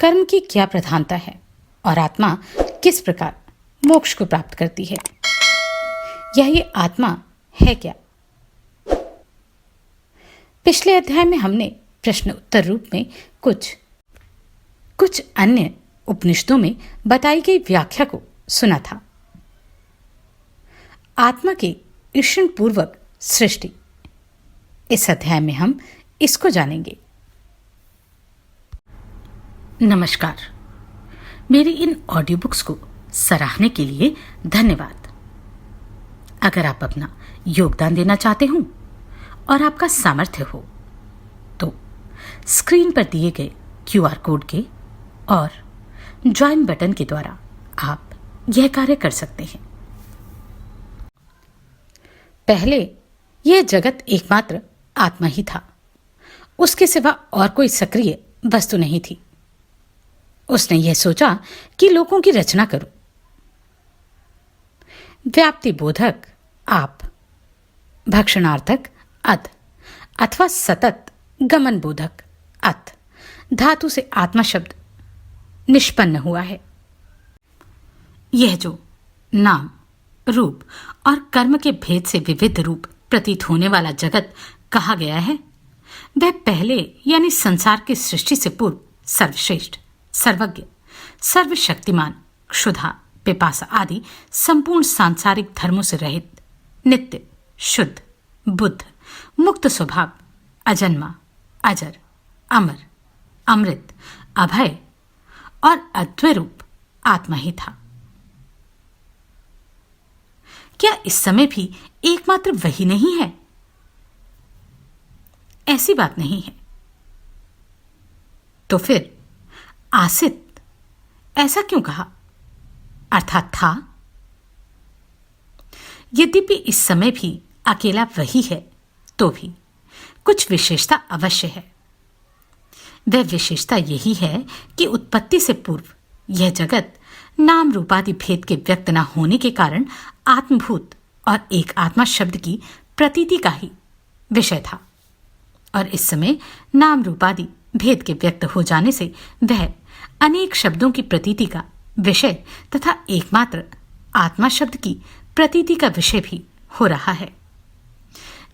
कर्म की क्या प्रधानता है और आत्मा किस प्रकार मोक्ष को प्राप्त करती है, ये आत्मा है क्या? पिछले अध्याय में हमने प्रश्न उत्तर रूप में कुछ अन्य उपनिषदों में बताई गई व्याख्या को सुना था। आत्मा की ईक्षण पूर्वक सृष्टि, इस अध्याय में हम इसको जानेंगे। नमस्कार, मेरी इन ऑडियो बुक्स को सराहने के लिए धन्यवाद। अगर आप अपना योगदान देना चाहते हो और आपका सामर्थ्य हो तो स्क्रीन पर दिए गए QR कोड के और ज्वाइन बटन के द्वारा आप यह कार्य कर सकते हैं। पहले यह जगत एकमात्र आत्मा ही था, उसके सिवा और कोई सक्रिय वस्तु नहीं थी। उसने यह सोचा कि लोगों की रचना करूं। व्याप्ति बोधक आप, भक्षणार्थक अद अथवा सतत गमन बोधक अत धातु से आत्मा शब्द निष्पन्न हुआ है। यह जो नाम, रूप और कर्म के भेद से विविध रूप प्रतीत होने वाला जगत कहा गया है, वह पहले यानी संसार की सृष्टि से पूर्व सर्वश्रेष्ठ, सर्वज्ञ, सर्वशक्तिमान, क्षुधा, पिपासा आदि संपूर्ण सांसारिक धर्मों से रहित, नित्य, शुद्ध, बुद्ध, मुक्त स्वभाव, अजन्मा, अजर, अमर, अमृत, अभय और अद्वय रूप आत्मा ही था। क्या इस समय भी एकमात्र वही नहीं है? ऐसी बात नहीं है। तो फिर आसित ऐसा क्यों कहा, अर्थात था? यद्यपि इस समय भी अकेला वही है, तो भी कुछ विशेषता अवश्य है। वह विशेषता यही है कि उत्पत्ति से पूर्व यह जगत नाम रूपादि भेद के व्यक्त न होने के कारण आत्मभूत और एक आत्मा शब्द की प्रतीति का ही विषय था, और इस समय नाम रूपादि भेद के व्यक्त हो जाने से वह अनेक शब्दों की प्रतीति का विषय तथा एकमात्र आत्मा शब्द की प्रतीति का विषय भी हो रहा है।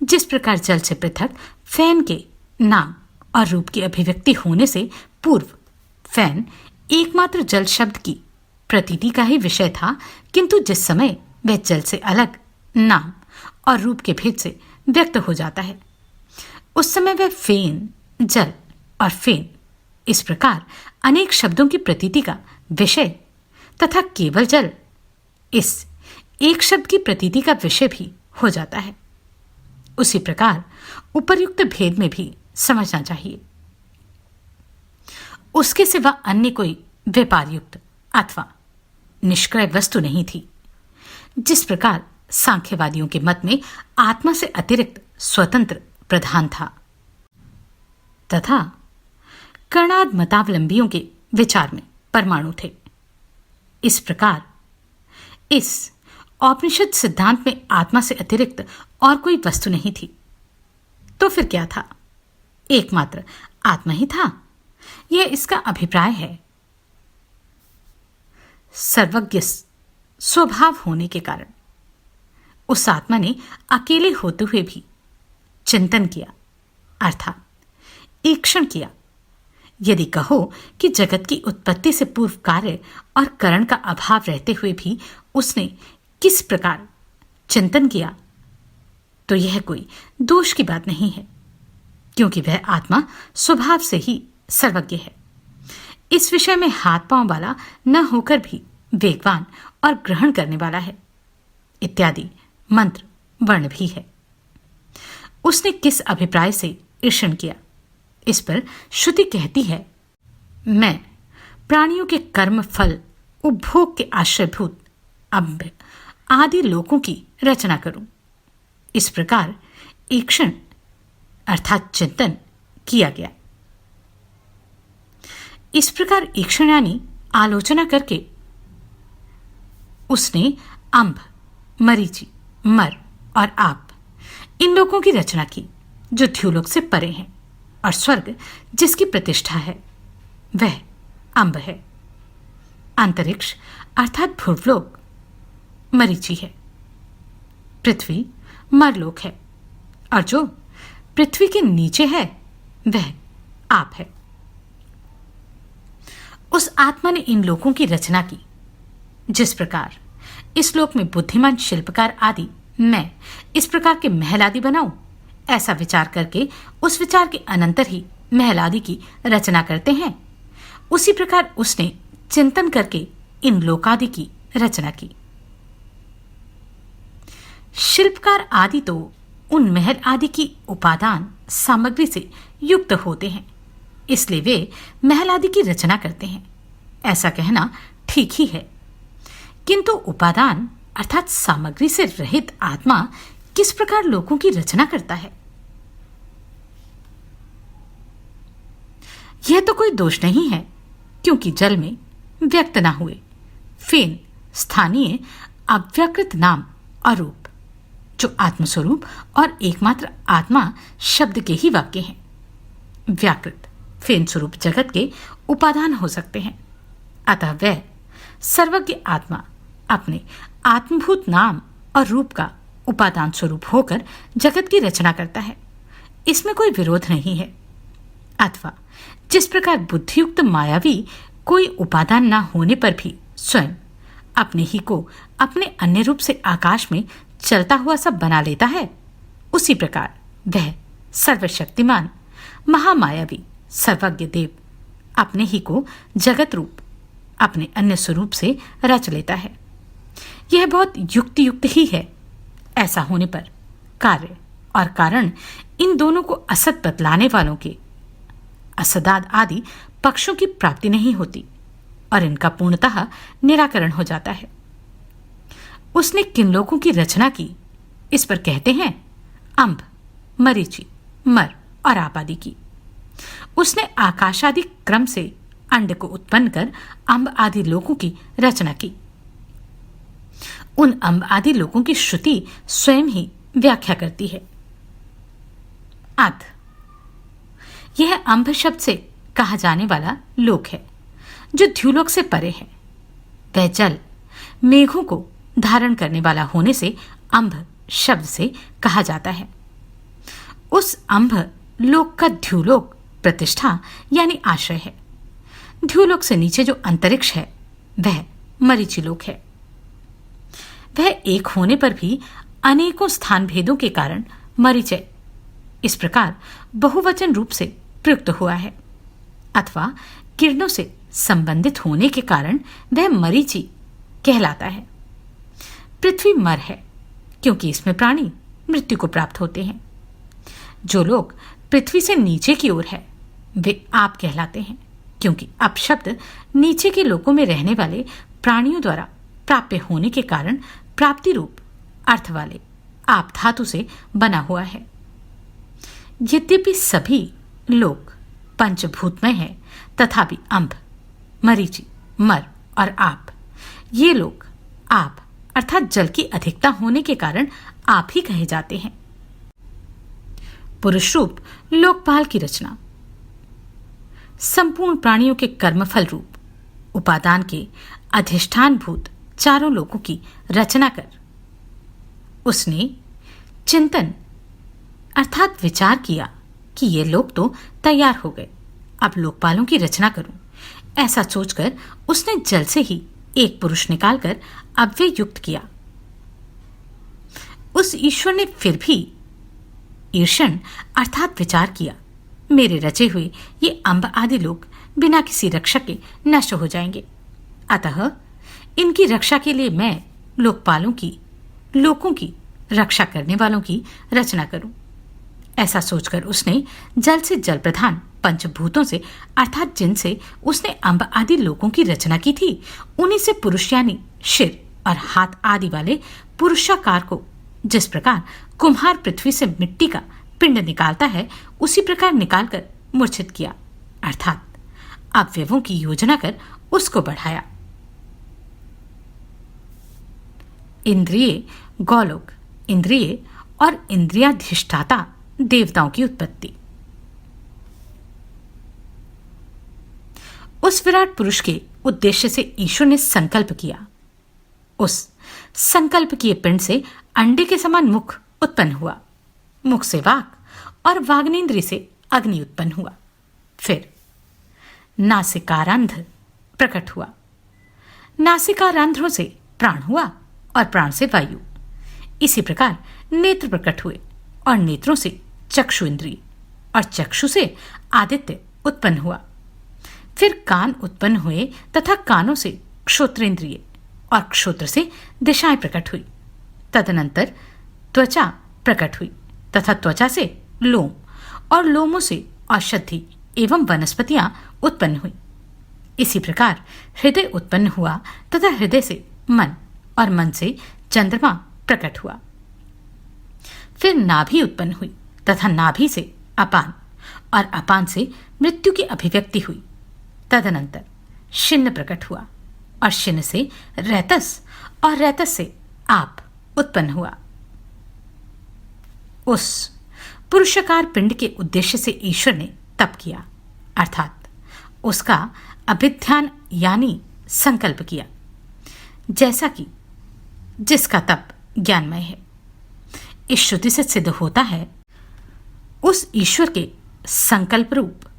जिस प्रकार जल से पृथक फैन के नाम और रूप की अभिव्यक्ति होने से पूर्व फैन एकमात्र जल शब्द की प्रतीति का ही विषय था, किंतु जिस समय वह जल से अलग नाम और रूप के भेद से व्यक्त हो जाता है, उस समय वह फेन, जल और फेन इस प्रकार अनेक शब्दों की प्रतीति का विषय तथा केवल जल इस एक शब्द की प्रतीति का विषय भी हो जाता है। उसी प्रकार उपर्युक्त भेद में भी समझना चाहिए। उसके सिवा अन्य कोई व्यापारयुक्त अथवा निष्क्रिय वस्तु नहीं थी। जिस प्रकार सांख्यवादियों के मत में आत्मा से अतिरिक्त स्वतंत्र प्रधान था, तथा कर्णाद मतावलंबियों के विचार में परमाणु थे, इस प्रकार इस औपनिषद सिद्धांत में आत्मा से अतिरिक्त और कोई वस्तु नहीं थी। तो फिर क्या था? एकमात्र आत्मा ही था, यह इसका अभिप्राय है। सर्वज्ञ स्वभाव होने के कारण उस आत्मा ने अकेले होते हुए भी चिंतन किया, अर्थात ईक्षण किया। यदि कहो कि जगत की उत्पत्ति से पूर्व कार्य और करण का अभाव रहते हुए भी उसने किस प्रकार चिंतन किया, तो यह कोई दोष की बात नहीं है, क्योंकि वह आत्मा स्वभाव से ही सर्वज्ञ है। इस विषय में हाथ पांव वाला न होकर भी वेगवान और ग्रहण करने वाला है, इत्यादि मंत्र वर्ण भी है। उसने किस अभिप्राय से ईक्षण किया, इस पर श्रुति कहती है, मैं प्राणियों के कर्म फल उपभोग के आश्रयभूत अभ्य आदि लोकों की रचना करूं। इस प्रकार ईक्षण अर्थात चिंतन किया गया। इस प्रकार ईक्षण यानी आलोचना करके उसने अंब, मरीचि, मर और आप इन लोगों की रचना की जो ध्युलोक से परे हैं, और स्वर्ग जिसकी प्रतिष्ठा है वह अम्ब है। अंतरिक्ष अर्थात भूलोक मरीचि है। पृथ्वी मरलोक है और जो पृथ्वी के नीचे है वह आप है। उस आत्मा ने इन लोकों की रचना की। जिस प्रकार इस लोक में बुद्धिमान शिल्पकार आदि मैं इस प्रकार के महल आदि बनाऊं, ऐसा विचार करके उस विचार के अनंतर ही महल आदि की रचना करते हैं, उसी प्रकार उसने चिंतन करके इन लोकादि की रचना की। शिल्पकार आदि तो उन महल आदि की उपादान सामग्री से युक्त होते हैं, इसलिए वे महल आदि की रचना करते हैं, ऐसा कहना ठीक ही है। किंतु उपादान अर्थात सामग्री से रहित आत्मा किस प्रकार लोगों की रचना करता है? यह तो कोई दोष नहीं है, क्योंकि जल में व्यक्त ना हुए फेन स्थानीय अव्यकृत नाम और रूप, जो आत्मस्वरूप और एकमात्र आत्मा शब्द के ही वाक्य हैं, व्याकृत फेन स्वरूप जगत के उपादान हो सकते हैं। अतः वह सर्वज्ञ आत्मा अपने आत्मभूत नाम और रूप का उपादान स्वरूप होकर जगत की रचना करता है, इसमें कोई विरोध नहीं है। अथवा जिस प्रकार बुद्धियुक्त मायावी कोई उपादान न होने पर भी स्वयं अपने ही को अपने अन्य रूप से आकाश में चलता हुआ सब बना लेता है, उसी प्रकार वह सर्वशक्तिमान महामायावी सर्वज्ञ देव अपने ही को जगत रूप अपने अन्य स्वरूप से रच लेता है। यह बहुत युक्त ही है। ऐसा होने पर कार्य और कारण इन दोनों को असत बतलाने वालों के असदाद आदि पक्षों की प्राप्ति नहीं होती और इनका पूर्णतः निराकरण हो जाता है। उसने किन लोगों की रचना की, इस पर कहते हैं अम्ब, मरीचि, मर और आप आदि की। उसने आकाश आदि क्रम से अंड को उत्पन्न कर अम्ब आदि लोगों की रचना की। उन अम्ब आदि लोगों की श्रुति स्वयं ही व्याख्या करती है। अध, यह अम्ब शब्द से कहा जाने वाला लोक है, जो द्युलोक से परे है। वह जल मेघों को धारण करने वाला होने से अम्ब शब्द से कहा जाता है। उस अम्ब लोक का द्युलोक प्रतिष्ठा यानी आश्रय है। द्युलोक से नीचे जो अंतरिक्ष है वह मरीचि लोक है। वह एक होने पर भी अनेकों स्थान भेदों के कारण मरीचय इस प्रकार बहुवचन रूप से प्रयुक्त हुआ है, अथवा किरणों से संबंधित होने के कारण वह मरीचि कहलाता है। पृथ्वी मर है, क्योंकि इसमें प्राणी मृत्यु को प्राप्त होते हैं। जो लोग पृथ्वी से नीचे की ओर है वे आप कहलाते हैं, क्योंकि अपशब्द नीचे के लोकों में रहने वाले प्राणियों द्वारा प्राप्य होने के कारण प्राप्ति रूप अर्थ वाले आप धातु से बना हुआ है। यद्यपि सभी लोक पंचभूतमय है, तथापि अम्ब, मरीचि, मर और आप, ये लोग आप अर्थात जल की अधिकता होने के कारण आप ही कहे जाते हैं। पुरुष रूप लोकपाल की रचना संपूर्ण प्राणियों के कर्मफल रूप उपादान के अधिष्ठान भूत चारों लोकों की रचना कर उसने चिंतन अर्थात विचार किया कि ये लोग तो तैयार हो गए, अब लोकपालों की रचना करूं। ऐसा सोचकर उसने जल से ही एक पुरुष निकालकर अव्यय युक्त किया। उस ईश्वर ने फिर भी ईर्षण अर्थात विचार किया, मेरे रचे हुए ये अम्ब आदि लोग बिना किसी रक्षा के नष्ट हो जाएंगे, अतः इनकी रक्षा के लिए मैं लोकपालों की, लोकों की रक्षा करने वालों की रचना करूं। ऐसा सोचकर उसने जल से जल प्रधान पंचभूतों से अर्थात जिनसे उसने अम्ब आदि लोगों की रचना की थी, उन्हीं से पुरुष यानी सिर और हाथ आदि वाले पुरुषाकार को जिस प्रकार कुम्हार पृथ्वी से मिट्टी का पिंड निकालता है, उसी प्रकार निकालकर मूर्छित किया, अर्थात अवयवों की योजना कर उसको बढ़ाया। इंद्रिय गौलोक, इंद्रिय और इंद्रियाधिष्ठाता देवताओं की उत्पत्ति। उस विराट पुरुष के उद्देश्य से ईश्वर ने संकल्प किया। उस संकल्प किए पिंड से अंडे के समान मुख उत्पन्न हुआ, मुख से वाक और वाग्नेन्द्रिय से अग्नि उत्पन्न हुआ। फिर नासिकारंध्र प्रकट हुआ, नासिकारंध्रों से प्राण हुआ और प्राण से वायु। इसी प्रकार नेत्र प्रकट हुए और नेत्रों से चक्षु इंद्रिय और चक्षु से आदित्य उत्पन्न हुआ। फिर कान उत्पन्न हुए तथा कानों से क्षोत्रेंद्रिय और क्षोत्र से दिशाएं प्रकट हुई। तदनंतर त्वचा प्रकट हुई तथा त्वचा से लोम और लोमों से औषधि एवं वनस्पतियां उत्पन्न हुई। इसी प्रकार हृदय उत्पन्न हुआ तथा हृदय से मन और मन से चंद्रमा प्रकट हुआ। फिर नाभि उत्पन्न हुई तथा नाभि से अपान और अपान से मृत्यु की अभिव्यक्ति हुई। तदनंतर शिन्न प्रकट हुआ और शिन्न से रैतस और रैतस से आप उत्पन्न हुआ। उस पुरुषकार पिंड के उद्देश्य से ईश्वर ने तप किया, अर्थात उसका अभिध्यान यानी संकल्प किया, जैसा कि जिसका तप ज्ञानमय है। इस श्रुति से सिद्ध होता है उस ईश्वर के संकल्प रूप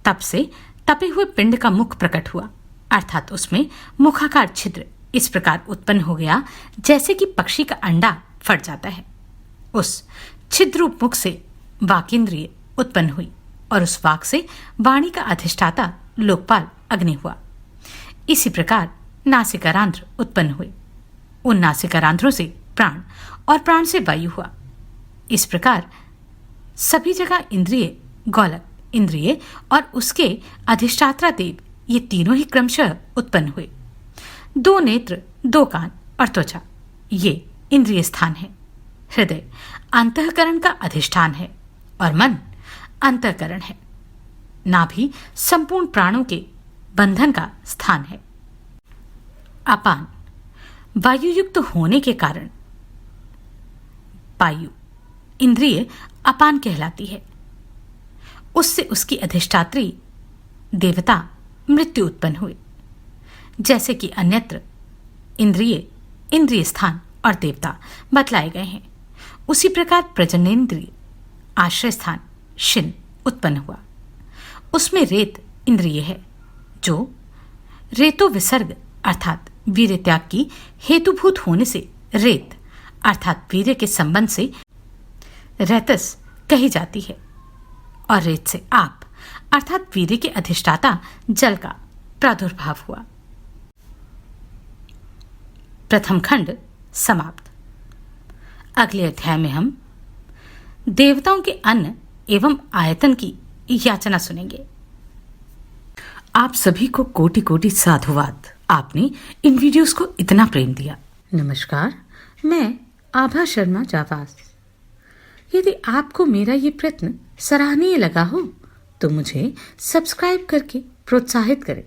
तप से तपे हुए पिंड का मुख प्रकट हुआ, अर्थात उसमें मुखाकार छिद्र इस प्रकार उत्पन्न हो गया जैसे कि पक्षी का अंडा फट जाता है। उस छिद्रूप मुख से वाकेंद्रिय उत्पन्न हुई और उस वाक से वाणी का अधिष्ठाता लोकपाल अग्नि हुआ। इसी प्रकार नासिकारांध्र उत्पन्न हुए, उन नासिकारांध्रों से प्राण और प्राण से वायु हुआ। इस प्रकार सभी जगह इंद्रिय, गोलक इंद्रिय और उसके अधिष्ठात्रा देव ये तीनों ही क्रमशः उत्पन्न हुए। 2 नेत्र, 2 कान और त्वचा ये इंद्रिय स्थान है। हृदय अंतःकरण का अधिष्ठान है और मन अंतःकरण है। नाभि संपूर्ण प्राणों के बंधन का स्थान है। अपान वायुयुक्त होने के कारण वायु इंद्रिय अपान कहलाती है। उससे उसकी अधिष्ठात्री देवता मृत्यु उत्पन्न हुए। जैसे कि अन्यत्र इंद्रिय, इंद्रिय स्थान और देवता बतलाए गए हैं, उसी प्रकार प्रजननेन्द्रिय आश्रय स्थान शिन उत्पन्न हुआ। उसमें रेत इंद्रिय है, जो रेतो विसर्ग अर्थात वीर्य त्याग की हेतुभूत होने से रेत अर्थात वीर्य के संबंध से रैतस कही जाती है, और रेत से आप अर्थात वीर्य के अधिष्ठाता जल का प्रादुर्भाव हुआ। प्रथम खंड समाप्त। अगले अध्याय में हम देवताओं के अन्न एवं आयतन की याचना सुनेंगे। आप सभी को कोटि कोटि साधुवाद। आपने इन वीडियोस को इतना प्रेम दिया। नमस्कार, मैं आभा शर्मा जावास। यदि आपको मेरा ये प्रयत्न सराहनीय लगा हो तो मुझे सब्सक्राइब करके प्रोत्साहित करें।